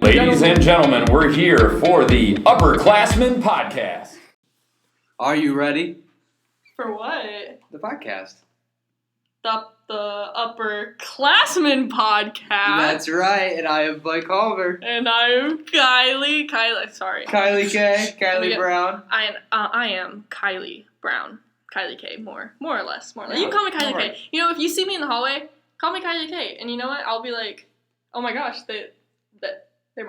Ladies and gentlemen, we're here for the Upperclassmen Podcast. Are you ready? For what? The podcast. The Upperclassmen Podcast. That's right, and I am Blake Culver. And I am Kyleigh. Kyleigh K. Kyleigh Brown. I am Kyleigh Brown. Kyleigh K. More or less. You can call me Kyleigh K. You know, if you see me in the hallway, call me Kyleigh K. And you know what? I'll be like, oh my gosh, they're They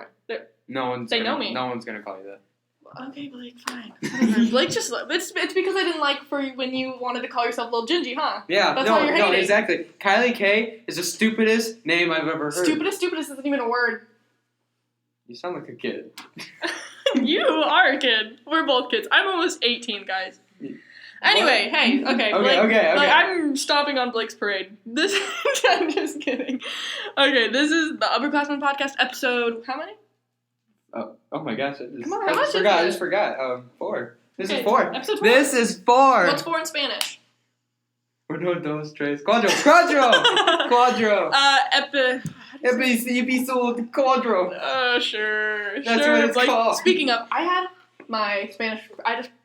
know me. No one's gonna call you that. Okay, Blake, fine. Blake just, it's because I didn't like for when you wanted to call yourself Lil Gingy, huh? Yeah, That's why you're hating. Exactly. Kyleigh K is the stupidest name I've ever heard. Stupidest isn't even a word. You sound like a kid. You are a kid. We're both kids. I'm almost 18, guys. Anyway, hey, okay. Okay. Like, I'm stomping on Blake's parade. I'm just kidding. Okay, this is the Upperclassmen Podcast episode, how many? Oh my gosh, I just forgot. 4. This is 4. Episode 4. This is 4. What's 4 in Spanish? Uno, dos, tres, cuatro. Cuadro. Episode cuatro. Sure. That's what it's called. Speaking of, I had a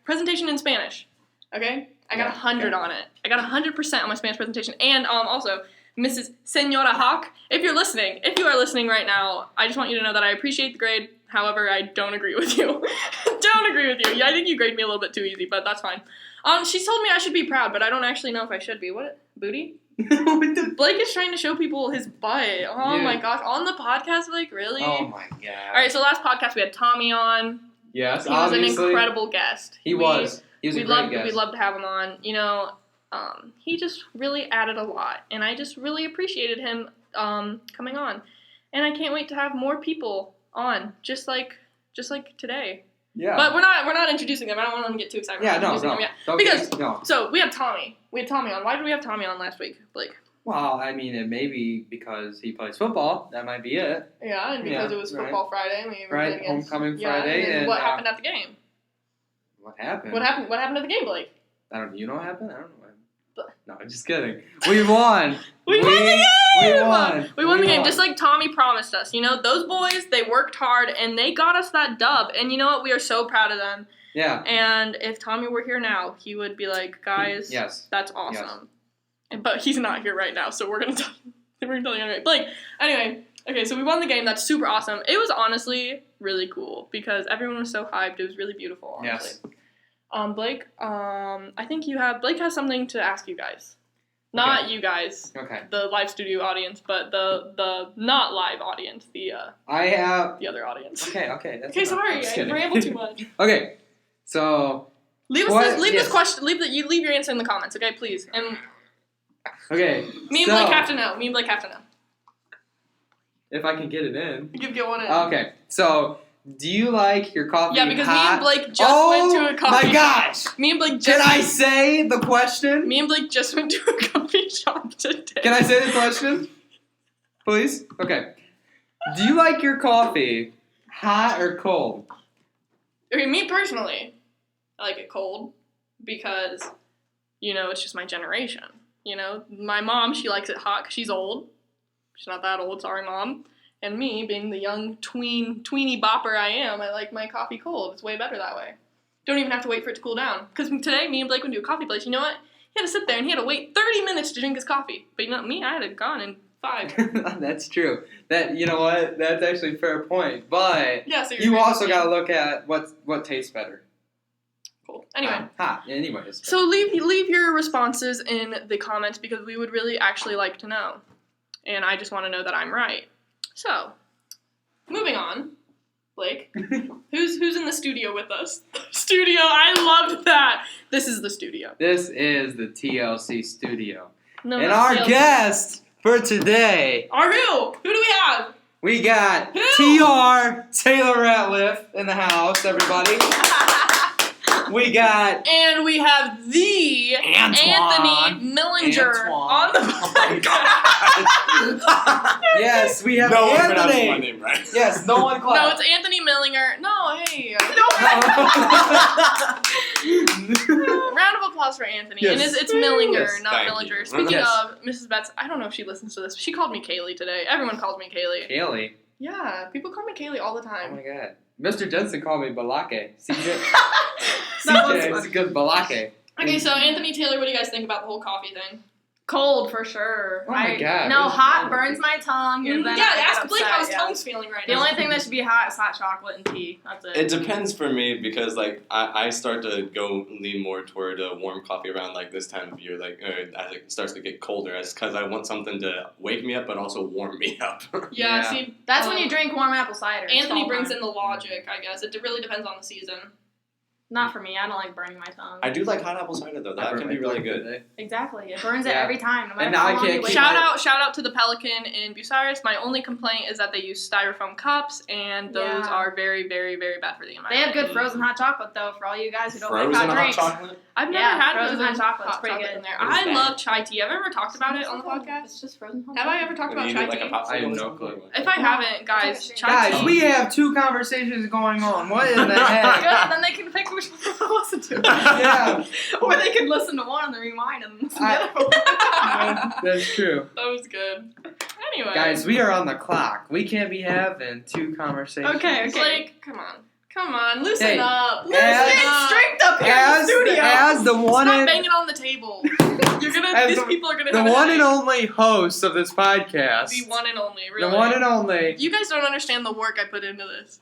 presentation in Spanish. Okay? I got 100 on it. I got 100% on my Spanish presentation. And also, Mrs. Senora Hawk, if you are listening right now, I just want you to know that I appreciate the grade. However, I don't agree with you. Yeah, I think you grade me a little bit too easy, but that's fine. She told me I should be proud, but I don't actually know if I should be. What? Booty? Blake is trying to show people his butt. Oh my gosh. On the podcast, Blake? Really? Oh my god. Alright, so last podcast we had Tommy on. Yes, he was an incredible guest. He was a great guest. We'd love to have him on. You know, he just really added a lot, and I just really appreciated him coming on. And I can't wait to have more people on, just like today. Yeah. But we're not introducing them. I don't want them to get too excited. Yeah, no. So we had Tommy. We had Tommy on. Why did we have Tommy on last week, Blake? Well, I mean, it may be because he plays football. That might be it. Yeah, and because it was Football Friday. Homecoming Friday. And what happened at the game? What happened? What happened at the game, Blake? I don't know. You know what happened? I don't know. No, I'm just kidding. We won. We won the game! We won the game, just like Tommy promised us. You know, those boys, they worked hard, and they got us that dub. And you know what? We are so proud of them. Yeah. And if Tommy were here now, he would be like, guys, that's awesome. Yes. But he's not here right now, so we're going to tell you anyway. Blake, anyway, okay, so we won the game. That's super awesome. It was honestly really cool because everyone was so hyped. It was really beautiful, honestly. Yes. Blake, I think Blake has something to ask you guys. Not you guys. Okay. The live studio audience, but the not live audience. The other audience. Okay. Okay, sorry, I rambled too much. Okay, so leave this question. Leave your answer in the comments, okay, please. And okay, me and Blake have to know. If I can get it in. You can get one in. Okay, so. Do you like your coffee hot? Yeah, because me and Blake just went to a coffee shop. Oh my gosh! Me and Blake just... Can I say the question? Me and Blake just went to a coffee shop today. Can I say the question? Please? Okay. Do you like your coffee hot or cold? Okay, me personally, I like it cold because, you know, it's just my generation. You know, my mom, she likes it hot because she's old. She's not that old, sorry, Mom. And me, being the young tweeny bopper I am, I like my coffee cold. It's way better that way. Don't even have to wait for it to cool down. Because today, me and Blake went to a coffee place. You know what? He had to sit there and he had to wait 30 minutes to drink his coffee. But you know, me, I had it gone in 5. That's true. You know what? That's actually a fair point. But yeah, so you also got to look at what tastes better. Cool. Anyway. Hot. Anyways. So leave your responses in the comments because we would really actually like to know. And I just want to know that I'm right. So, moving on, Blake, who's in the studio with us? Studio, I loved that. This is the studio. This is the TLC studio. No, and our TLC. Guest for today. Are who? Who do we have? We got TR Taylor Ratliff in the house, everybody. We got... And we have the Anthony Millinger on the podcast. Yes, we have no Anthony. one pronounced my name right. Yes, no one clapped. No, it's Anthony Millinger. No, hey. Round of applause for Anthony. Yes. And it's Millinger, Yes. not Thank Millinger. you. Speaking Yes. of Mrs. Betts, I don't know if she listens to this. She called me Kyleigh today. Everyone calls me Kyleigh. Kyleigh. Yeah, people call me Kyleigh all the Oh time. my god. Mr. Jensen called me Balake. CJ. That was CJ, fun. it's a good Balake. Okay, so Anthony, Taylor, what do you guys think about the whole coffee thing? Cold for sure. Oh my god. No, what is hot wrong burns with my tongue. And then Yeah, I get ask Blake how his upset, yeah. tongue's feeling right The now. only thing that should be hot is hot chocolate and tea. That's it. It depends for me because like I start to lean more toward a warm coffee around like this time of year, like as it starts to get colder, as because I want something to wake me up but also warm me up. Yeah, Yeah. see, That's when you drink warm apple cider. It's Anthony fall brings time. in the logic, I guess. It really depends on the season. Not for me. I don't like burning my tongue. I do like hot apple cider though. That can be really good. Exactly. It burns it Yeah. every time. No matter And now how I long can't you wait. keep Shout out to the Pelican in Bucyrus. My only complaint is that they use styrofoam cups, and those Yeah. are very, very, very bad for the environment. They have good frozen hot chocolate though for all you guys who don't Frozen like hot hot drinks. chocolate. I've never Yeah, had frozen frozen hot chocolate's hot pretty chocolate good. in there. What is I that? love chai tea. Have I ever talked about it on the podcast? It's just frozen hot Have I ever talked What, about do you chai eat like a tea? popsicle I have or no something? clue. If I haven't, guys, chai Guys, tea. we have 2 conversations going on. What in the Good, heck? then they can pick which one to listen to. Yeah. Or they can listen to one and then rewind and listen to the other one. That's true. That was good. Anyway. Guys, we are on the clock. We can't be having 2 conversations. Okay. Blake, come on, loosen Hey, up. Loosen as- up. Strict up here in the As studio. the one Stop and banging on the table. You're gonna. As These the- people are gonna. the have a one and headache. only host of this podcast. The one and only. Really. The one and only. You guys don't understand the work I put into this.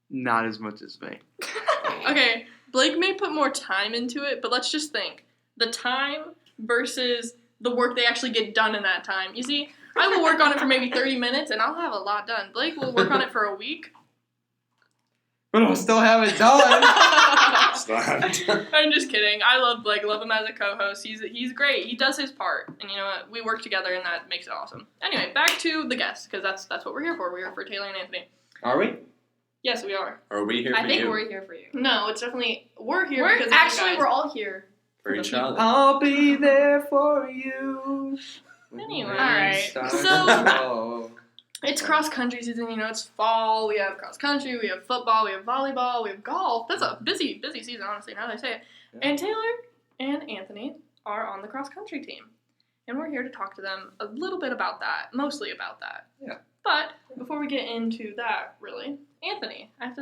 Not as much as me. Okay, Blake may put more time into it, but let's just think. The time versus the work they actually get done in that time. You see, I will work on it for maybe 30 minutes and I'll have a lot done. Blake will work on it for a week. But I'll still have it done. I'm just kidding. I love Blake. Love him as a co-host. He's great. He does his part, and you know what? We work together, and that makes it awesome. Anyway, back to the guests, because that's what we're here for. We're here for Taylor and Anthony. Are we? Yes, we are. Are we here for I think you? we're here for you. No, it's definitely we're here We're because of you actually guys. we're all here. For each other. I'll be there for you. Anyway, When alright. stars So- go. It's cross country season. You know, it's fall. We have cross country. We have football. We have volleyball. We have golf. That's a busy season, honestly. Now that I say it. Yeah. And Taylor and Anthony are on the cross country team, and we're here to talk to them a little bit about that, mostly about that. Yeah. But before we get into that, really, Anthony, I have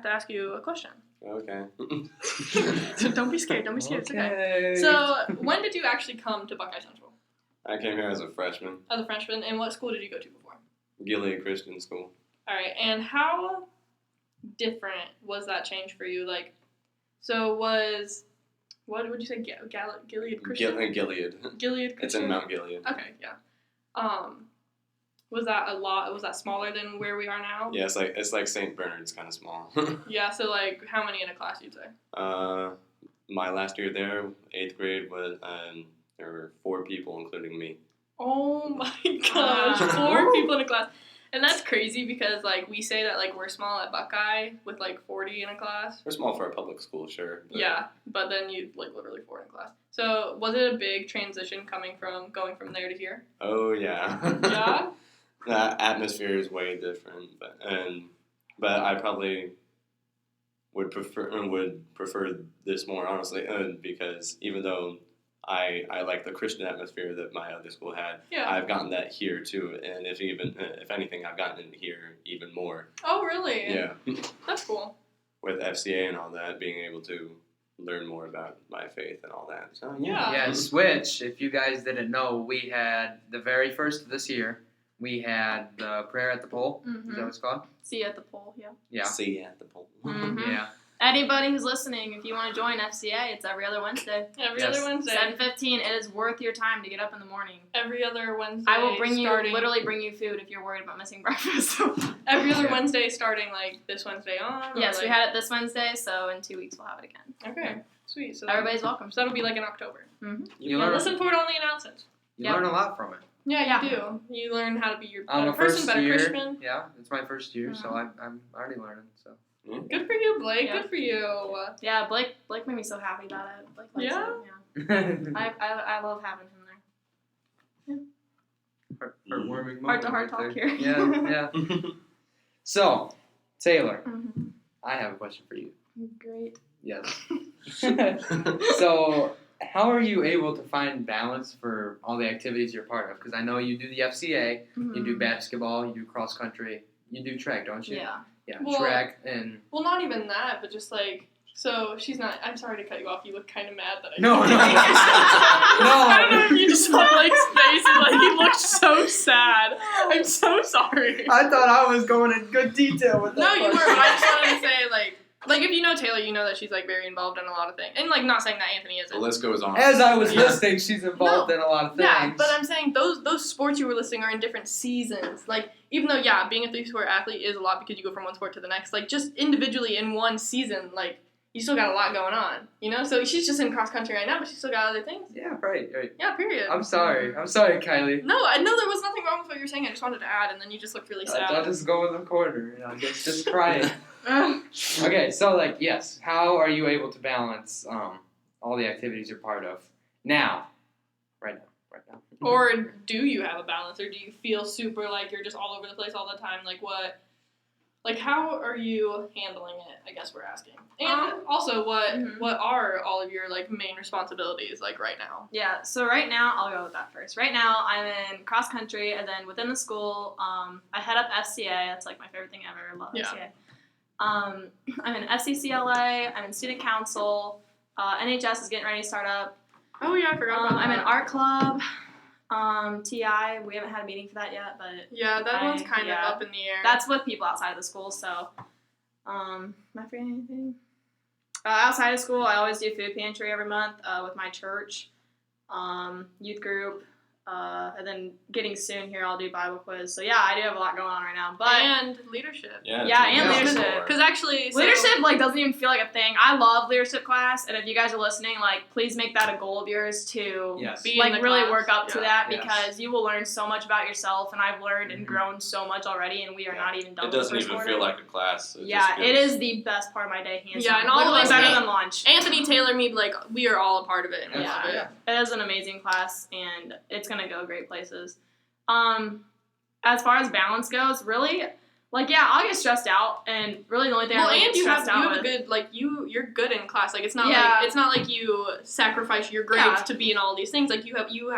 to ask you a question. Okay. So don't be scared. Don't be scared. It's okay. Okay. So when did you actually come to Buckeye Central I came here as a freshman. as a freshman, and what school did you go to before? Gilead Christian School. All right, and how different was that change for you? Like, so was what would you say? Gilead Christian. Gilead. Gilead Christian. It's in Mount Gilead. Okay, yeah. Was that a lot? Was that smaller than where we are now? Yeah, it's like St. Bernard's, kind of small. Yeah. So like, how many in a class you'd say? My last year there, 8th grade, was there were 4 people, including me. Oh my gosh, 4 people in a class. And that's crazy because, like, we say that, like, we're small at Buckeye with, like, 40 in a class. We're small for a public school, sure. But Yeah, but then you, like, literally 4 in a class. So, was it a big transition going from there to here? Oh, yeah. Yeah? The atmosphere is way different, but I probably would prefer this more, honestly, because even though I like the Christian atmosphere that my other school had. Yeah. I've gotten that here too, and if anything, I've gotten it here even more. Oh, really? Yeah. That's cool. With FCA and all that, being able to learn more about my faith and all that. So Yeah. Yeah, switch. If you guys didn't know, we had the very first of this year. We had the prayer at the pole. Is that what it's called? See you at the poll, yeah. Yeah. See you at the pole. Mhm. Yeah. Anybody who's listening, if you want to join FCA, it's every other Wednesday. Every Yes. other Wednesday. 7:15. It is worth your time to get up in the morning. Every other Wednesday. I will literally starting, bring you food if you're worried about missing breakfast. Every other Yeah. Wednesday starting, like, this Wednesday on? or, Yes, we like- had it this Wednesday, so in 2 weeks we'll have it again. Okay, sweet. So Everybody's welcome. So that'll be, like, in October. Mm-hmm. You Yeah, learn, listen for it on the announcements. you Yeah. learn a lot from it. Yeah, you do. You learn how to be your On better the person, first better year, Christian. yeah, it's my first year, so I'm already learning. So Good for you, Blake. Yeah. Good for you. Yeah, Blake made me so happy about it. Blake likes Yeah? it. Yeah. I love having him there. heartwarming moment. Heart to heart right talk there. here. Yeah. So, Taylor, Mm-hmm. I have a question for you. Great. Yes. So, how are you able to find balance for all the activities you're part of? Because I know you do the FCA, you do basketball, you do cross country, you do track, don't you? Yeah. Yeah, Well- track and... Well, not even that, but just like, so she's not, I'm sorry to cut you off, you look kind of mad that I No. I don't know if you just saw Blake's face and like, he looked so sad. I'm so sorry. I thought I was going in good detail with that. No, you were, question. but I just wanted to say, like if you know Taylor, you know that she's, like, very involved in a lot of things. And, like, not saying that Anthony isn't. The list goes on. As I was Yeah. listening, she's involved in a lot of things. Yeah, but I'm saying those sports you were listing are in different seasons. Like, even though, yeah, being a three-sport athlete is a lot because you go from one sport to the next, like, just individually in one season, like, you still got a lot going on, you know? So she's just in cross-country right now, but she's still got other things. Yeah, right. Yeah, period. I'm sorry, Kyleigh. No, I know there was nothing wrong with what you were saying. I just wanted to add, and then you just looked really sad. I'll just go in the corner and I'll just crying. Ugh. Okay, so, like, yes, how are you able to balance all the activities you're part of now? Right now. Or do you have a balance, or do you feel super like you're just all over the place all the time? Like what? Like how are you handling it? I guess we're asking. And also, what are all of your like main responsibilities like right now? Yeah, so right now, I'll go with that first. Right now, I'm in cross country, and then within the school, I head up FCA. That's like my favorite thing ever. I love Yeah. FCA. I'm in FCCLA. I'm in student council. NHS is getting ready to start up. Oh yeah, I forgot about I'm in that. art club. TI. We haven't had a meeting for that yet, but Yeah, that one's kind of up in the air. that's with people outside of the school. So, am I forgetting anything? Outside of school, I always do food pantry every month with my church, youth group, and then getting soon here, I'll do Bible quiz. So yeah, I do have a lot going on right now. But and leadership. Yeah, and leadership. Because actually, so, leadership like doesn't even feel like a thing. I love leadership class, and if you guys are listening, like please make that a goal of yours to Yes. Be in like the really class. work up to Yeah. that Yes. because you will learn so much about yourself. And I've learned and Mhm. grown so much already, and we are not even done. It with the doesn't first even quarter. feel like a class. Yeah, it is the best part of my day, hands Yeah, down. and all of Literally us better make- than lunch. Anthony, Taylor, me, like we are all a part of it. And we Yeah. love it. It is an amazing class, and it's gonna go great places. As far as balance goes, really, like yeah, I'll get stressed out, and really the only thing Well, I really and get you have stressed out a with. good like you're good in class. Like it's not Yeah. like you sacrifice your grades Yeah. to be in all these things. Like you have your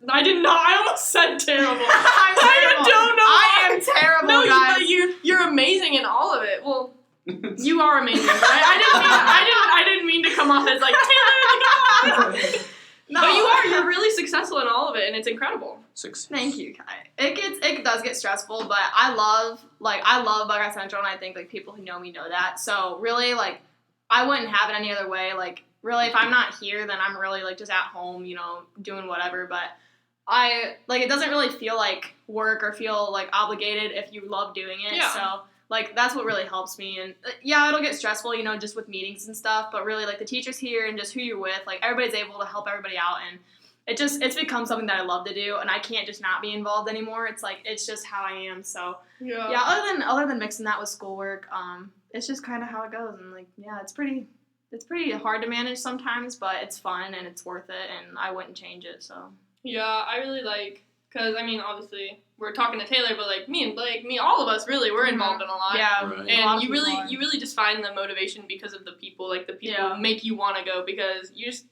I did not. I almost said terrible. I'm I terrible. don't know. I am terrible, No, guys. but you're amazing in all of it. Well, you are amazing. But I didn't mean to come off as like Taylor. Like, No. But you're really successful in all of it, and it's incredible. Thank you, Kai. It does get stressful, but I love Buckeye Central, and I think like people who know me know that. So really, like I wouldn't have it any other way. Like really, if I'm not here, then I'm really like just at home, you know, doing whatever. But I like it doesn't really feel like work or feel like obligated if you love doing it. Yeah. So like that's what really helps me. And yeah, it'll get stressful, you know, just with meetings and stuff. But really, like the teachers here and just who you're with, like everybody's able to help everybody out, and it's become something that I love to do, and I can't just not be involved anymore. It's like it's just how I am. So yeah, other than mixing that with schoolwork, it's just kind of how it goes. And like yeah, it's pretty hard to manage sometimes, but it's fun and it's worth it, and I wouldn't change it. So Yeah, I really like, because, I mean, obviously, we're talking to Taylor, but, like, me and Blake, all of us, really, we're involved in a lot. yeah, Right. a lot And of you people are. really just find the motivation because of the people. Like, the people Yeah. make you want to go because you just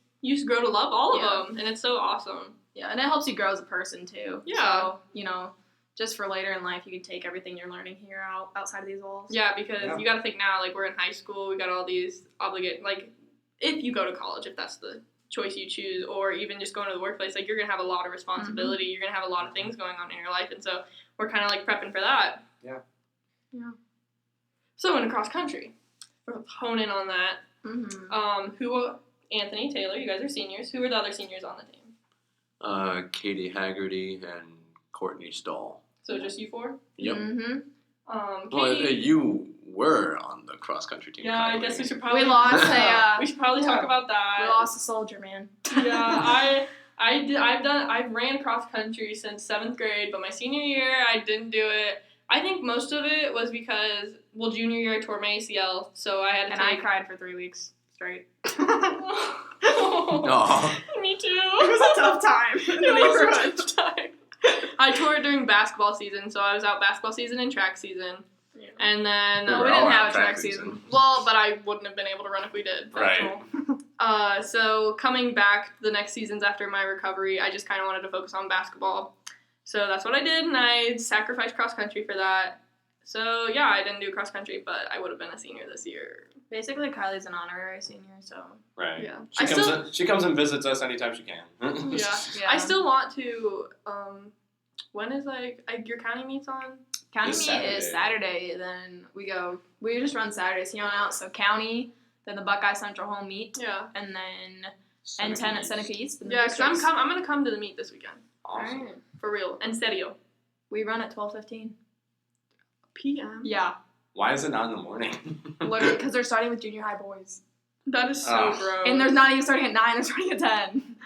grow to love all Yeah. of them, and it's so awesome. Yeah, and it helps you grow as a person too. Yeah. So, you know, just for later in life, you can take everything you're learning here outside of these walls. Yeah, because Yeah. you got to think now, like, we're in high school, we got all these like, if you go to college, if that's the choice you choose, or even just going to the workplace, like, you're going to have a lot of responsibility, you're going to have a lot of things going on in your life, and so we're kind of, like, prepping for that. Yeah. Yeah. So, in cross country, we're hone in on that. Mm-hmm. Anthony, Taylor, you guys are seniors. Who are the other seniors on the team? Katie Haggerty and Courtney Stahl. So just you four? Yep. Mm-hmm. Well, Katie, you were on the cross country team. yeah, I Kyleigh. guess we should probably We lost we should probably talk about that. we lost a soldier, man. Yeah, I've ran cross country since 7th grade, but my senior year I didn't do it. I think most of it was because, well, junior year I tore my ACL, so I had to And I take. cried for 3 weeks straight. Aw. Me too. It was a tough time in the It was a neighborhood. tough time. I tore it during basketball season, so I was out basketball season and track season. Yeah. And then We We were didn't all have out a track track season. season. well, but I wouldn't have been able to run if we did. Right. So. So coming back the next seasons after my recovery, I just kind of wanted to focus on basketball. So that's what I did, and I sacrificed cross country for that. So yeah, I didn't do cross country, but I would have been a senior this year. Basically, Kylie's an honorary senior, so. Right. Yeah. She comes and visits us anytime she can. Yeah. I still want to. When is your county meets on? County This meet is Saturday, then we just run Saturdays here on out. So county, then the Buckeye Central home meet, Yeah. and then N10 at Seneca East. And Yeah, because I'm gonna come to the meet this weekend. Awesome. Alright. For real. En serio. We run at 12:15 p.m. Yeah, Why is it not in the morning? literally, because they're starting with junior high boys. That is so gross. And they're not even starting at 9, they're starting at 10.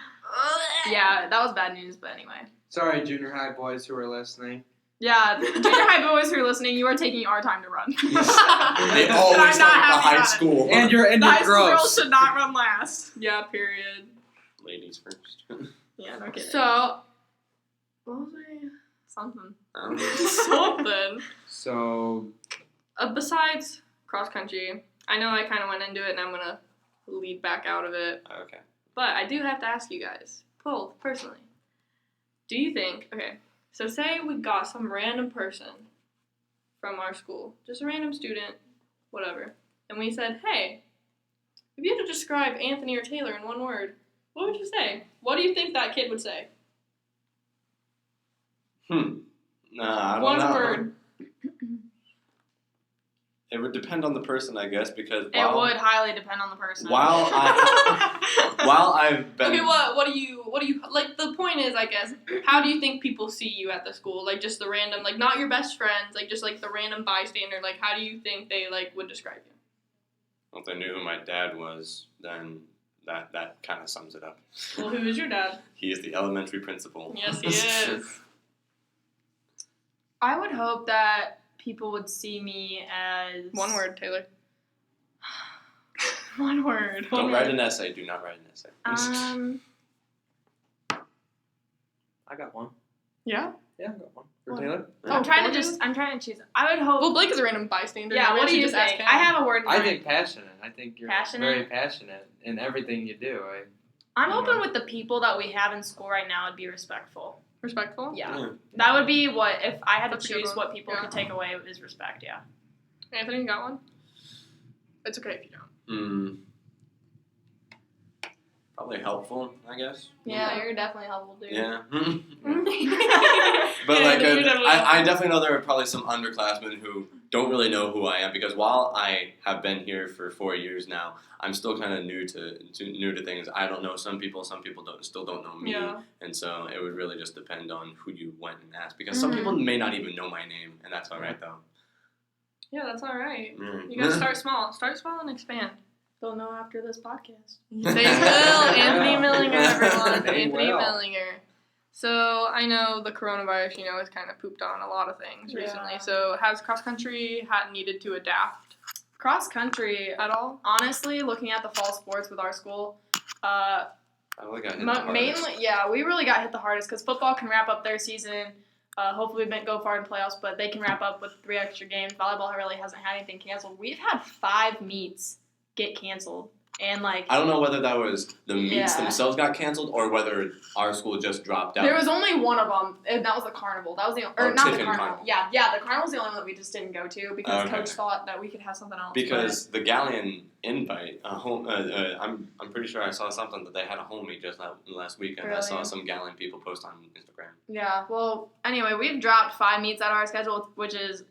Yeah, that was bad news, but anyway. Sorry, junior high boys who are listening. Yeah, junior high boys who are listening, you are taking our time to run. They And always I'm start not at the happy high about it. school. And you're The high school girls gross. should not run last. Yeah, period. Ladies first. Yeah, no kidding. So, what was I? Something. Something. So, Besides cross country, I know I kind of went into it and I'm going to lead back out of it. Okay. But I do have to ask you guys, both personally, do you think, okay, so say we got some random person from our school, just a random student, whatever, and we said, hey, if you had to describe Anthony or Taylor in one word, what would you say? What do you think that kid would say? Nah, I don't One know. word. It would depend on the person, I guess, because It would highly depend on the person. while I've been Okay, what do you, like, the point is, I guess, how do you think people see you at the school? Like, just the random, like, not your best friends, like, just, like, the random bystander, like, how do you think they, like, would describe you? If they knew who my dad was, then that kind of sums it up. Well, who is your dad? He is the elementary principal. Yes, he is. I would hope that people would see me as... One word, Taylor. One word. Don't write an essay. Do not write an essay. I got one. Yeah? Yeah, I got one. For What? Taylor? I'm trying to choose. I would hope... Well, Blake is a random bystander. yeah, Maybe what I do should you just ask think? him. I have a word in I mind. think passionate. I think you're Passionate? very passionate in everything you do. I'm hoping with the people that we have in school right now would be respectful. Respectful? Yeah. That would be what, if I had to That's a good choose one. what people Yeah. could take away is respect, yeah. Anthony, you got one? It's okay if you don't. Probably helpful, I guess. Yeah, you're definitely helpful, dude. Yeah. Yeah. But Yeah, like, you're definitely I definitely know there are probably some underclassmen who don't really know who I am, because while I have been here for 4 years now, I'm still kind of new to things. I don't know some people still don't know me, Yeah. and so it would really just depend on who you went and asked, because some people may not even know my name, and that's all right though. Yeah, that's all right. Mm. You gotta start small. Start small and expand. They'll know after this podcast. They will. Anthony Millinger, everyone. They Anthony will. Millinger. So I know the coronavirus, has kind of pooped on a lot of things recently. Yeah. So has cross country needed to adapt Cross country, at all? honestly, looking at the fall sports with our school, I really got hit the hardest. mainly, yeah, we really got hit the hardest because football can wrap up their season. Hopefully, we go far in playoffs, but they can wrap up with 3 extra games. Volleyball really hasn't had anything canceled. We've had 5 meets get canceled, and like I don't know whether that was the meets Yeah. themselves got canceled or whether our school just dropped out. there was only one of them, and that was the carnival. That was the not the Tiffin carnival. Carnival. Yeah, the carnival's the only one that we just didn't go to because Okay. coach thought that we could have something else. Because the Galleon invite, I'm pretty sure I saw something that they had a home meet just last weekend. I saw Really? some Galleon people post on Instagram. Yeah, well, anyway, we've dropped 5 meets out of our schedule, which is,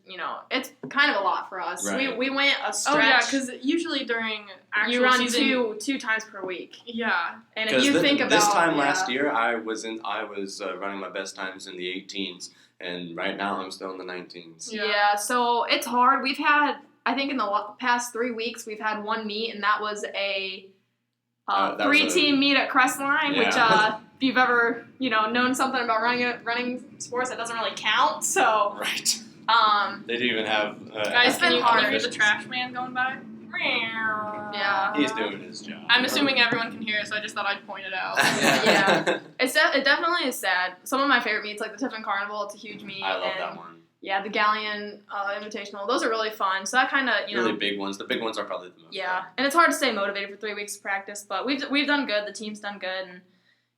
it's kind of a lot for us. Right. We went a stretch. Oh yeah, because usually during actual you run season, two times per week. Yeah. And if you think about this time yeah. last year, I was running my best times in the 18s, and right now I'm still in the 19s. Yeah. Yeah, so it's hard. We've had, I think in the past 3 weeks, we've had 1 meet, and that was a That was 3-team meet at Crestline, which Yeah. if you've ever, known something about running sports, that doesn't really count. So, Right. they They do even have. Guys, been can you hard. hear the trash man going by? Yeah. He's doing his job. I'm assuming everyone can hear it, so I just thought I'd point it out. Yeah. It definitely is sad. Some of my favorite meets, like the Tiffin Carnival, it's a huge meet. I love and that one. the Galleon Invitational. Those are really fun. So that kind of, Really big ones. The big ones are probably the most fun. And it's hard to stay motivated for 3 weeks of practice, but we've done good. The team's done good, and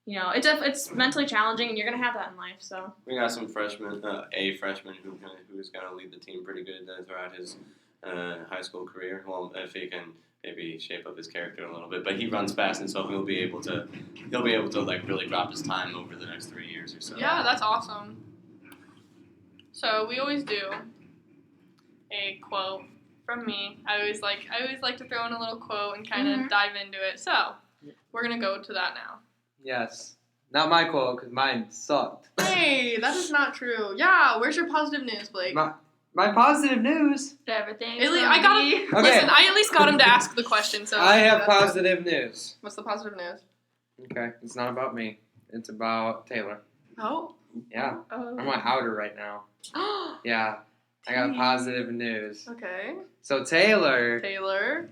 it's mentally challenging, and you're gonna have that in life. So We got some freshmen, a freshman who's gonna lead the team pretty good throughout his high school career. Well, if he can maybe shape up his character a little bit, but he runs fast, and so he'll be able to like really drop his time over the next 3 years or so. Yeah, that's awesome. So we always do a quote from me. I always like to throw in a little quote and kind of dive into it. So we're gonna go to that now. Yes. Not my quote, because mine sucked. Hey, that is not true. Yeah, where's your positive news, Blake? My positive news. everything. I got him. Okay. Listen, I at least got him to ask the question. So I have positive news. What's the positive news? Okay, it's not about me. It's about Taylor. Oh. Yeah, Oh. I'm a outer right now. Yeah, I got positive news. Okay. So Taylor, Taylor.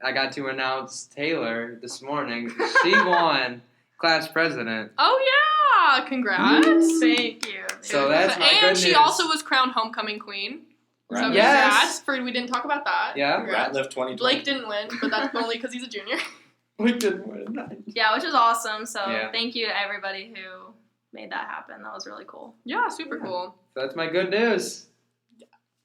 I got to announce Taylor this morning. She won class president. Oh yeah! Congrats. Thank you. So that's my good And she news. also was crowned homecoming queen. So Ratliff. congrats. We didn't talk about that. Yeah. Congrats. Ratliff 2020. Blake didn't win, but that's only because he's a junior. We didn't win. Yeah, which is awesome. So Yeah. thank you to everybody who made that happen. That was really cool. Yeah, super cool. So that's my good news.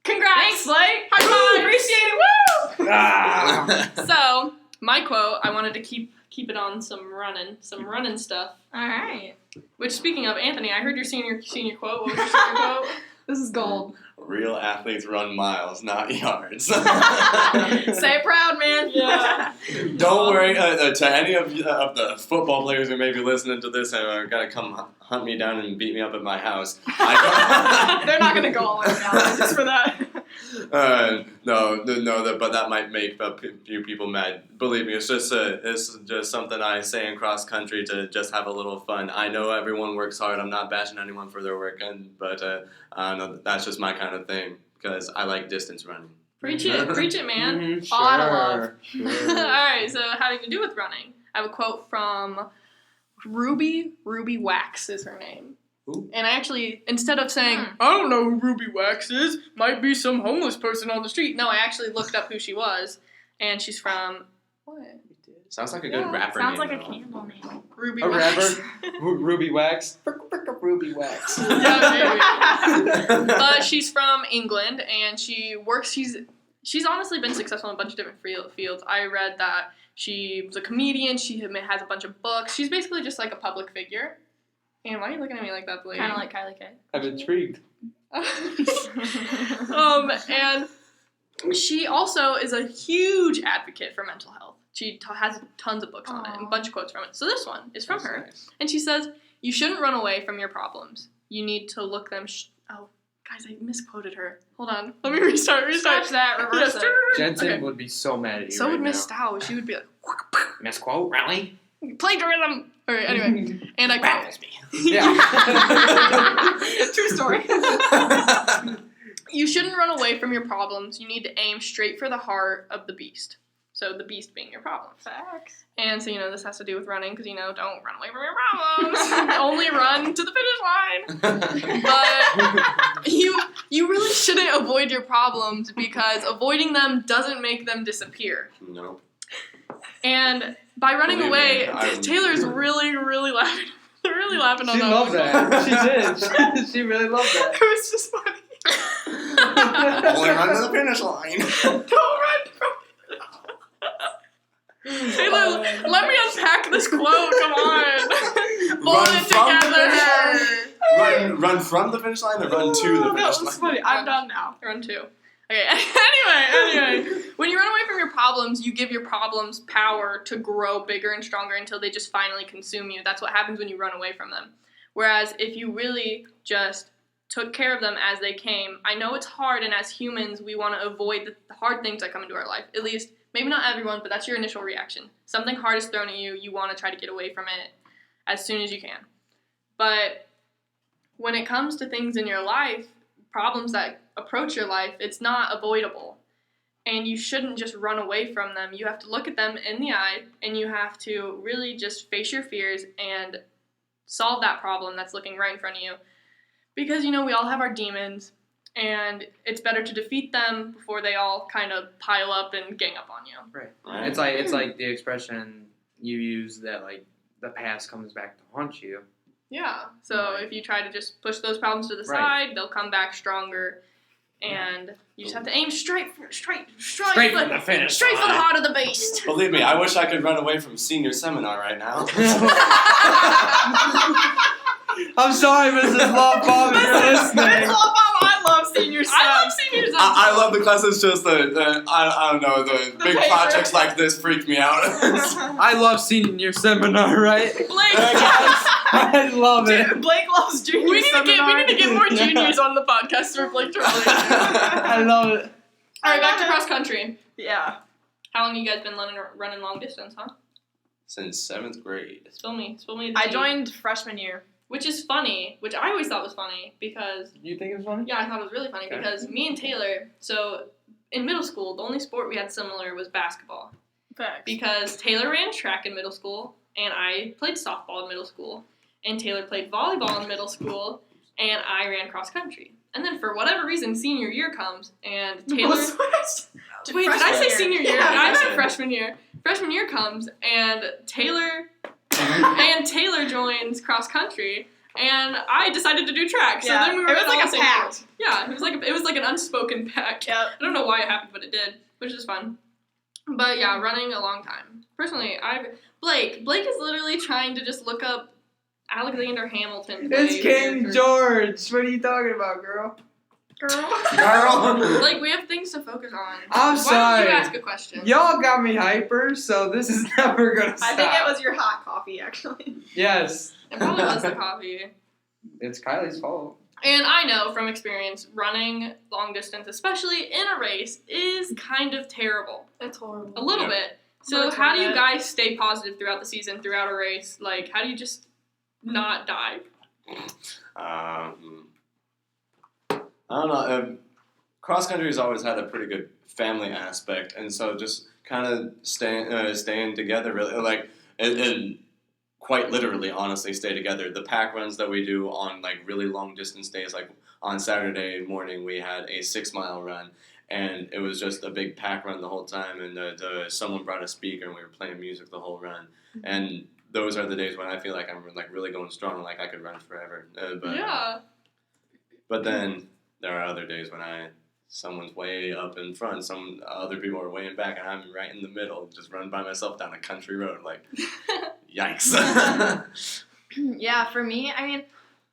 Congrats. Thanks, Blake. High five. Appreciate it. Woo! Ah! So my quote, I wanted to keep it on some running stuff. All right. Which, speaking of, Anthony, I heard your senior quote. What was your senior quote? This is gold. Real athletes run miles, not yards. Say it proud, man. Yeah. Don't worry, to any of the football players who may be listening to this and are going to come hunt me down and beat me up at my house. They're not gonna go all in now just for that. No, but that might make a few people mad. Believe me, it's just something I say in cross country to just have a little fun. I know everyone works hard. I'm not bashing anyone for their work, but no, that's just my kind of thing because I like distance running. Preach it, man. Mhm, All out of love. sure. All right, so having to do with running, I have a quote from Ruby Wax is her name. Who? And I actually, instead of saying, I don't know who Ruby Wax is, might be some homeless person on the street. No, I actually looked up who she was, and she's from, what? Sounds like a good Yeah, rapper Sounds name. like a candle name. Ruby A Wax. rapper? Ruby Wax? Ruby Wax. Yeah, maybe. But she's from England, and she works, she's honestly been successful in a bunch of different fields. I read that she was a comedian, she has a bunch of books. She's basically just like a public figure. And why are you looking at me like that, Blake? Kind of like Kyleigh K. I'm intrigued. And she also is a huge advocate for mental health. She has tons of books on it and a bunch of quotes from it. So this one is from her. Nice. And she says, you shouldn't run away from your problems. You need to look them... oh, guys, I misquoted her. Hold on. Let me restart. Scratch that, reverse Yes. it. Jensen Okay. would be so mad at you So right would Miss now. Stow. She would be like, Misquote, really? plagiarism! Alright, anyway. And I quote. Yeah. True story. You shouldn't run away from your problems. You need to aim straight for the heart of the beast. So the beast being your problems. Facts. And so, this has to do with running because, don't run away from your problems. Only run to the finish line. But you really shouldn't avoid your problems because avoiding them doesn't make them disappear. No. And by running Believe away, me, I'm- Taylor's really laughing. Really laughing on She that loved one. that. She did. She really loved that. It was just funny. Only run to the finish line. Don't run from Taylor, let me unpack this quote. Come on. Hold Run it from the together. finish line. Run from the finish line or run to the That finish was line? funny. I'm done now. Run two. Okay, anyway. When you run away from your problems, you give your problems power to grow bigger and stronger until they just finally consume you. That's what happens when you run away from them. Whereas if you really just took care of them as they came, I know it's hard, and as humans, we want to avoid the hard things that come into our life. At least, maybe not everyone, but that's your initial reaction. Something hard is thrown at you, you want to try to get away from it as soon as you can. But when it comes to things in your life, problems that approach your life, it's not avoidable. And you shouldn't just run away from them. You have to look at them in the eye, and you have to really just face your fears and solve that problem that's looking right in front of you. Because, we all have our demons. and it's better to defeat them before they all kind of pile up and gang up on you. Right. Right. It's like the expression you use that like the past comes back to haunt you. Yeah. So if you try to just push those problems to the Right. side, they'll come back stronger, and you just have to aim straight for the Straight finish straight for the line. heart of the beast. Believe me, I wish I could run away from senior seminar right now. I'm sorry, Mrs. Lawbomb, if you're listening. I love senior stuff. I love seniors. I love the class. It's just I don't know, the big paper. projects like this freak me out. I love senior seminar, right? Blake. I love it. Blake loves junior We need seminar. to get more juniors on the podcast for Blake to relate to. I love it. All right, back to cross country. Yeah. How long you guys been running long distance, huh? Since 7th grade. Spill me the I tea. joined freshman year. Which is funny, which I always thought was funny because, You think it's funny? yeah, I thought it was really funny Okay. because me and Taylor, so in middle school, the only sport we had similar was basketball. Facts. Because Taylor ran track in middle school, and I played softball in middle school, and Taylor played volleyball in middle school, and I ran cross country. And then for whatever reason, senior year comes, and Taylor... Wait, did I say senior year? Yeah, I meant freshman. freshman year. Freshman year comes, and Taylor joins cross country, and I decided to do track. So Yeah, then we were it was in like all a the same pact. sport. Yeah, it was like an unspoken pact. Yep. I don't know why it happened, but it did, which is fun. But yeah, running a long time. Personally, Blake is literally trying to just look up Alexander Hamilton. It's play King character. George. What are you talking about, girl? Girl. Like, we have things to focus on. I'm Why sorry. don't you ask a question? Y'all got me hyper, so this is never gonna stop. I think it was your hot coffee, actually. Yes. It probably was the coffee. It's Kylie's fault. And I know from experience, running long distance, especially in a race, is kind of terrible. It's horrible. A little Yeah. bit. So But how do you it's guys stay positive throughout the season, throughout a race? Like, how do you just not die? I don't know. Cross country has always had a pretty good family aspect, and so just kind of staying together, really, like, and quite literally, honestly, stay together. The pack runs that we do on like really long distance days, like on Saturday morning, we had a 6-mile run, and it was just a big pack run the whole time, and someone brought a speaker, and we were playing music the whole run, and those are the days when I feel like I'm like really going strong, like I could run forever. But then there are other days when someone's way up in front, some other people are way in back, and I'm right in the middle, just running by myself down a country road, like, yikes. Yeah, for me, I mean,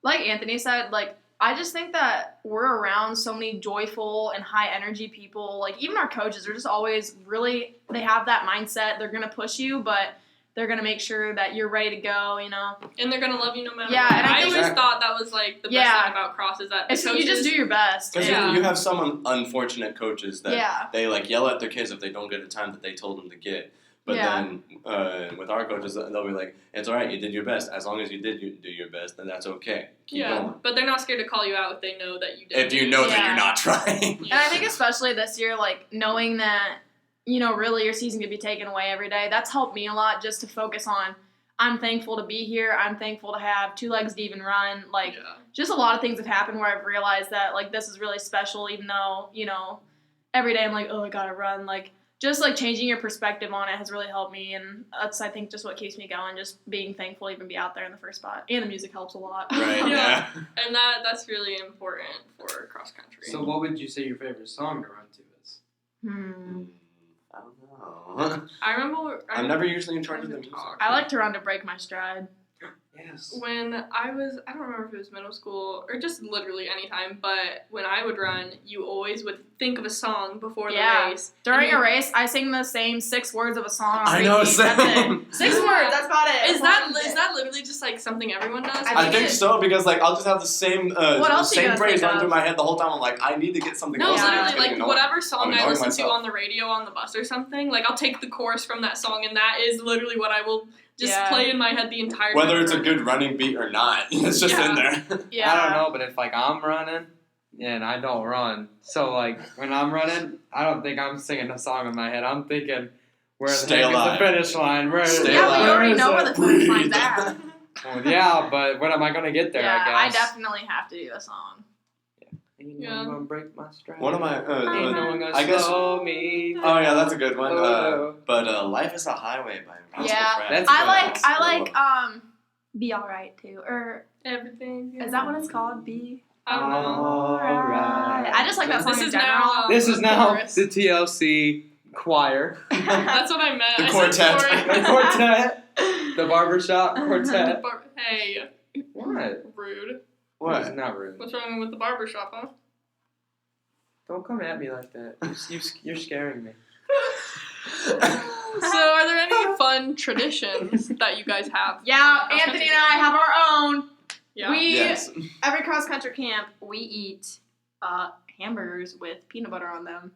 like Anthony said, like, I just think that we're around so many joyful and high energy people. Like, even our coaches are just always really, they have that mindset. They're going to push you, but they're going to make sure that you're ready to go, you know? And they're gonna love you no matter Yeah, what. and I think- always thought that was like the best Yeah. thing about cross is that the It's, coaches, you just do your best. Because Yeah. you have some unfortunate coaches that Yeah. they like yell at their kids if they don't get the time that they told them to get. But Yeah. then with our coaches, they'll be like, "It's all right, you did your best. As long as you did do your best, then that's okay. Keep going. but they're not scared to call you out if they know that you did. If you know that Yeah. you're not trying." And I think especially this year, like, knowing that, you know, really your season could be taken away every day, that's helped me a lot just to focus on, I'm thankful to be here. I'm thankful to have 2 legs to even run. Like, Yeah. just a lot of things have happened where I've realized that, like, this is really special, even though, you know, every day I'm like, oh, I gotta run. Like, just, like, changing your perspective on it has really helped me, and that's, I think, just what keeps me going, just being thankful to even be out there in the first spot. And the music helps a lot. Right? Yeah. Yeah. And that's really important for cross country. So what would you say your favorite song to run to is? I don't know. I remember I'm never usually in charge of the music. I like to run to break my stride. Yes. when I don't remember if it was middle school or just literally any time, but when I would run, you always would think of a song before the Yeah. race. During And a race, I sing the same 6 words of a song on I know, repeat. That's same. it. 6 words, that's about it. Is that literally just like something everyone does? I think so, because like I'll just have the same What else are you same gonna phrase think running through of? my head the whole time. I'm like, I need to get something No, else. Yeah. It's literally, getting like annoying. whatever song I'm I annoying listen myself. to on the radio on the bus or something, like I'll take the chorus from that song, and that is literally what I will just Yeah. play in my head the entire time. Whether it's a I'm good running beat or not, it's just in there. Yeah. I don't know, but if like I'm running and I don't run, so like when I'm running, I don't think I'm singing a song in my head. I'm thinking, where the Stay heck alive. is the finish line? Where Stay Yeah, but you alive. already know where is the it? finish Breathe. line's at. Well, yeah, but when am I gonna get there? Yeah, I I guess. definitely have to do a song. Ain't Yeah. no one gonna break my stride. One of my, Ain't no one gonna I guess- slow me. oh yeah, that's a good one. Oh. But Life is a Highway by Rascal Yeah, Flatts. that's I good. like Be Alright too. Or Everything. is that what it's called? Be I don't know. Alright. I just like that song This in is general. now- This is now Chorus. the TLC choir. That's what I meant. The I quartet. said The quartet. The barbershop quartet. Hey, What? rude. What? It's not rude. What's wrong with the barbershop, huh? Don't come at me like that. You're scaring me. So, are there any fun traditions that you guys have? Yeah, Cross Anthony country and I camp? have our own. Yeah. We Yes. every cross country camp we eat hamburgers with peanut butter on them.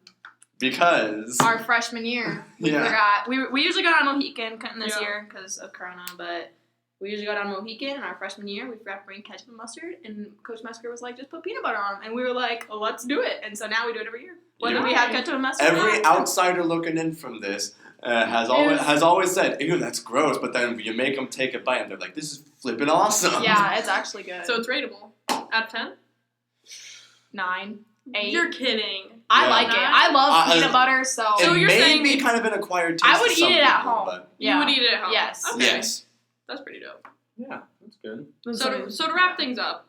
Because. Our freshman year, we Yeah. forgot. We usually go down Mohican, couldn't this Yeah. year because of Corona, but we usually go down Mohican. And our freshman year, we forgot to bring ketchup and mustard, and Coach Mesker was like, "Just put peanut butter on them," and we were like, "Oh, let's do it." And so now we do it every year, whether Yeah. we have ketchup and mustard. or Every not. outsider looking in from this has Is- always said, "Ew, that's gross." But then you make them take a bite, and they're like, "This is flipping awesome." Yeah, it's actually good. So it's rateable. Out of 10? 9, 8. You're kidding. I Yeah. like it. I love peanut butter, so It So you're may saying be if- kind of an acquired taste. I would to eat some it at people, home. but- yeah. You would eat it at home. Yes. Okay. Yes. That's pretty dope. Yeah, that's good. So to wrap things up,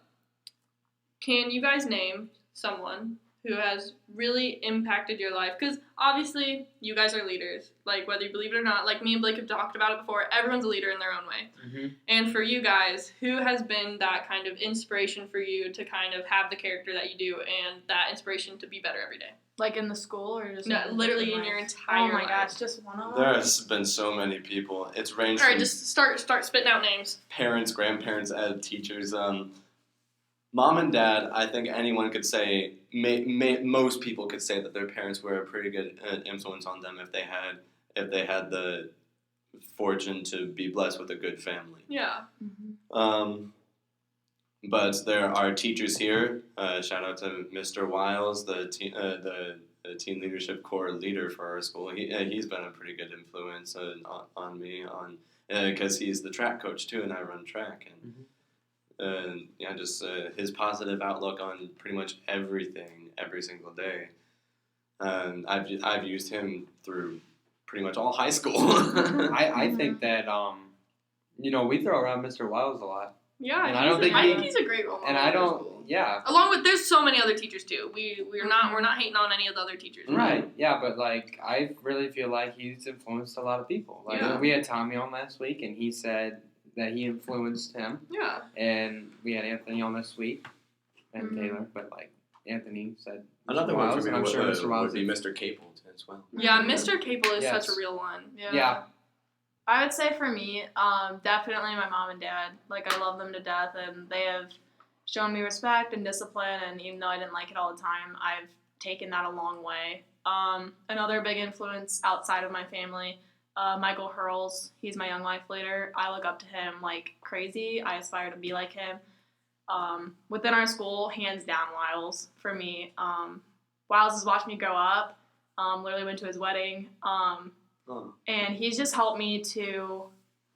can you guys name someone who has really impacted your life? Because obviously you guys are leaders. Like, whether you believe it or not, like me and Blake have talked about it before, everyone's a leader in their own way. Mm-hmm. And for you guys, who has been that kind of inspiration for you to kind of have the character that you do and that inspiration to be better every day? Like in the school or just No, literally in life? your entire Oh my life. gosh, just one of them. There's been so many people. It's ranged All right, from just start spitting out names. parents, grandparents, teachers. Mom and dad, I think anyone could say, most people could say that their parents were a pretty good influence on them if they had the fortune to be blessed with a good family. Yeah. But there are teachers here. Shout out to Mr. Wiles, the teen leadership corps leader for our school. He's been a pretty good influence on me because he's the track coach too, and I run track. And yeah, just his positive outlook on pretty much everything every single day. I've used him through pretty much all high school. I think that we throw around Mr. Wiles a lot. Yeah, And I don't think I he- think he's a great role model. And I for don't, school. yeah. Along with, there's so many other teachers too. We're not hating on any of the other teachers. Right, yeah, but like I really feel like he's influenced a lot of people. Like Yeah. we had Tommy on last week, and he said that he influenced him, Yeah. and we had Anthony on this week, and Mhm. Taylor, but like Anthony said Another Mr. one Wiles, for me and I'm sure would, Mr. Wiles would be is- Mr. Capel as well. Yeah, Mr. Cable is Yes. such a real one. Yeah. I would say for me, definitely my mom and dad. Like, I love them to death, and they have shown me respect and discipline, and even though I didn't like it all the time, I've taken that a long way. Another big influence outside of my family, Michael Hurls. He's my young life leader. I look up to him like crazy. I aspire to be like him. Within our school, hands down, Wiles for me. Wiles has watched me grow up. Literally went to his wedding. And he's just helped me to,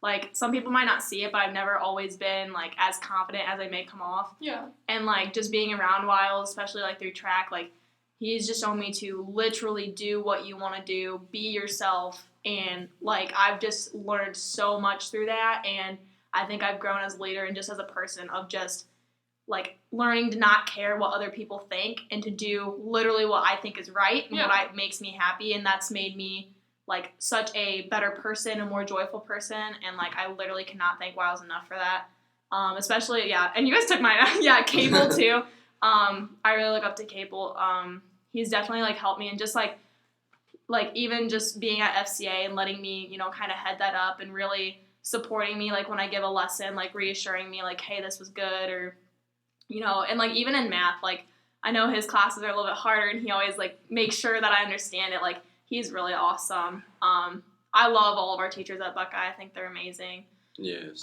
like, some people might not see it, but I've never always been, like, as confident as I may come off. Yeah. And, like, just being around Wiles, especially, like, through track, like, he's just shown me to literally do what you want to do, be yourself, and, like, I've just learned so much through that, and I think I've grown as a leader and just as a person of just, like, learning to not care what other people think and to do literally what I think is right and what makes me happy, and that's made me, like, such a better person, a more joyful person, and, like, I literally cannot thank Wiles enough for that. Especially, yeah, and you guys took mine, yeah, Cable, too. I really look up to Cable. He's definitely, like, helped me, and just, like, even just being at FCA and letting me, you know, kind of head that up and really supporting me, like, when I give a lesson, like, reassuring me, like, hey, this was good, or, you know, and, like, even in math, like, I know his classes are a little bit harder, and he always, like, makes sure that I understand it, like, he's really awesome. I love all of our teachers at Buckeye. I think they're amazing. Yes.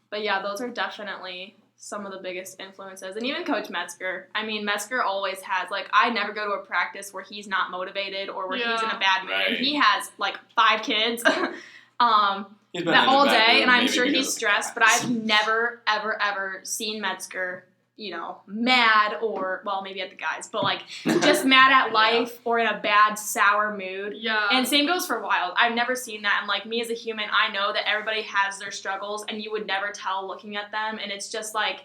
But yeah, those are definitely some of the biggest influences. And even Coach Metzger. I mean, Metzger always has, like, I never go to a practice where he's not motivated or where he's in a bad mood. Right. He has, like, 5 kids He's been that in a all bad day, mood, and I'm maybe sure because he's of the stressed, but class. I've never, ever, ever seen Metzger, mad or, well, maybe at the guys, but like just mad at life or in a bad, sour mood. Yeah. And same goes for Wild. I've never seen that. And like me as a human, I know that everybody has their struggles and you would never tell looking at them. And it's just like,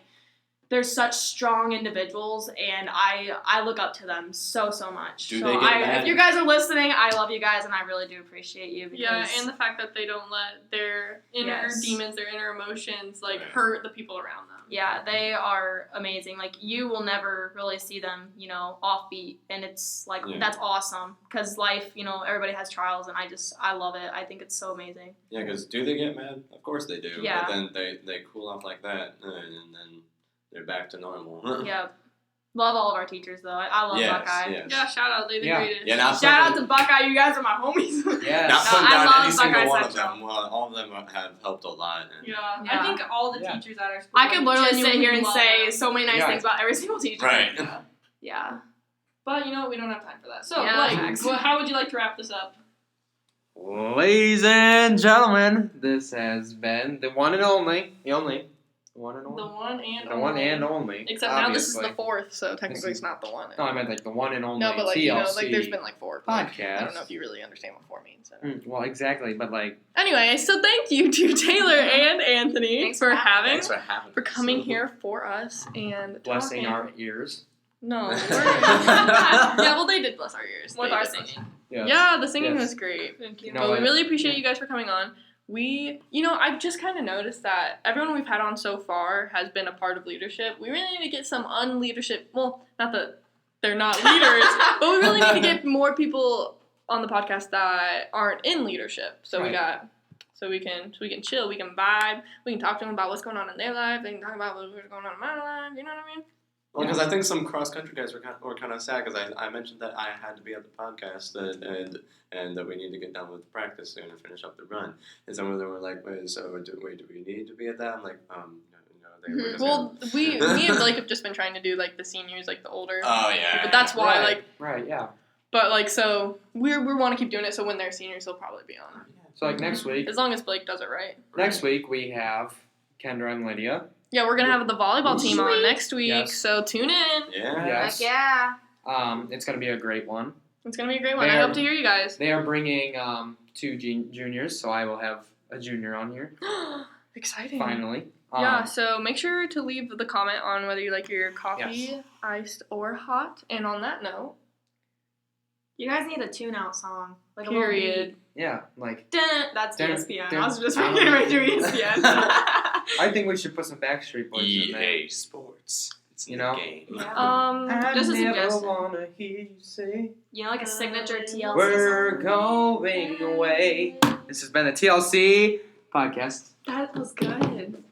they're such strong individuals, and I look up to them so much. Do so they get mad? if you guys are listening, I love you guys, and I really do appreciate you. Because, Yeah, and the fact that they don't let their inner demons, their inner emotions, like, hurt the people around them. yeah, they are amazing. Like, you will never really see them, offbeat, and it's like, that's awesome, because life, everybody has trials, and I love it. I think it's so amazing. Yeah, because do they get mad? Of course they do. Yeah. But then they cool off like that, and then they're back to normal. Yeah. Love all of our teachers, though. I love Buckeye. Yes. Yeah, shout out, they're the greatest. Yeah, not Shout out to Buckeye, you guys are my homies. Yes. Not putting I down love any single Buckeye one of Central. them. Well, all of them have helped a lot. And Yeah. Yeah. I think all the teachers at our school. I could literally sit here and genuinely say love them. so many nice things about every single teacher. Right. Yeah. But, we don't have time for that. So, Yeah, Blake, thanks. how would you like to wrap this up? Ladies and gentlemen, this has been the one and only. The one and only. The one and The only. one and only. Except now this is obviously. the fourth, so technically This is- it's not the one. No, I meant like the one and only No, but TLC there's been like four. But, podcast. I don't know if you really understand what 4 means. So. Well, exactly, but like, Anyway, so thank you to Taylor and Anthony Thanks for for having having, Thanks for having for us. coming here for us and blessing talking. our ears. No, yeah, well, they did bless our ears With They our did. singing. Yes. Yeah, the singing Yes. was great. Thank you. No, But we I- really appreciate you guys for coming on. I've just kind of noticed that everyone we've had on so far has been a part of leadership. We really need to get some unleadership. Well, not that they're not leaders, but we really need to get more people on the podcast that aren't in leadership. So we can chill, we can vibe, we can talk to them about what's going on in their life. They can talk about what's going on in my life. You know what I mean? Well, because I think some cross country guys were kind of sad because I mentioned that I had to be at the podcast and that we need to get done with practice soon and finish up the run. And some of them were like, "Wait, do we need to be at that?" I'm like, no. They were just Well, me and Blake have just been trying to do like the seniors, like the older. oh yeah. But that's why, Right, yeah. But like, so we want to keep doing it. So when they're seniors, they'll probably be on. So like next week, As long as Blake does it right. next week we have Kendra and Lydia. Yeah, we're gonna have the volleyball team on Sweet. next week. Yes. So tune in. Yeah. Yes. Heck yeah. It's gonna be a great one. It's gonna be a great one. I They're- hope to hear you guys. They are bringing 2 juniors, so I will have a junior on here Exciting. finally. Yeah. So make sure to leave the comment on whether you like your coffee iced or hot. And on that note, You guys need a tune-out song. Like period. Yeah, like a little beat. Dun, that's Dun, ESPN. dun, I was just dun. reading right through ESPN. I think we should put some Backstreet Boys in there. EA Sports. It's You in know? the game. Just a I never suggestion. wanna hear you say Like a signature TLC we're song. going away. This has been the TLC podcast. That was good.